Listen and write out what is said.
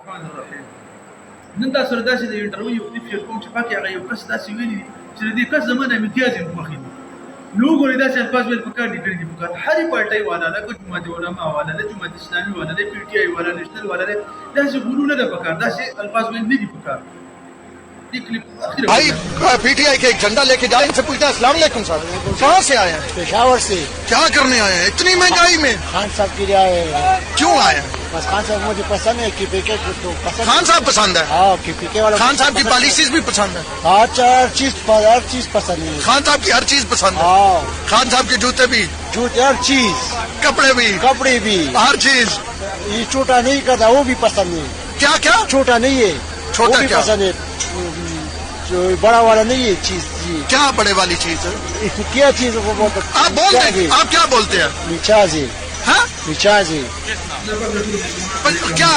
الرحمن الرحيم. نن تاسو ته داسې د انټرویو یو کلیپ شیر کوم چې پکې هغه یو کس داسې ویلي دي چې د دې کس زمانه امتیاز یې خوښي دي. نو وګورئ داسې الفاظ ویل پکار دي کړي دي پکار هرې پارټۍ والا ده که جماعت علما والا ده جماعت اسلامي والا ده پی ټي آی والا نیشنل والا ده داسې غلو نه ده پکار داسې الفاظ ویل نه دي پکار. भाई पीटीआई के एक झंडा लेके जा इनसे पूछते हैं अस्सलाम वालेकुम साहब कहाँ से आए हैं? पेशावर से। क्या करने आए हैं इतनी महंगाई में? खान साहब के लिए आए हैं। क्यों आए हैं? बस खान साहब मुझे पसंद है कि पीके को तो पसंद। खान साहब पसंद है? हाँ कि पीके वाला खान साहब की पॉलिसीज भी पसंद है? हर चीज पसंद है। खान साहब की हर चीज पसंद है? हाँ खान साहब के जूते भी, जूते हर चीज, कपड़े भी, हर चीज। ये छोटा नहीं करता वो भी पसंद है। क्या क्या छोटा नहीं है छोटा वो भी क्या? पसंद है। जो बड़ा वाला नहीं है चीज जी। क्या बड़े वाली चीज है? क्या चीज वो बहुत आप बोल रहे आप क्या बोलते हैं? मिचाज है। हाँ मिचाज है। क्या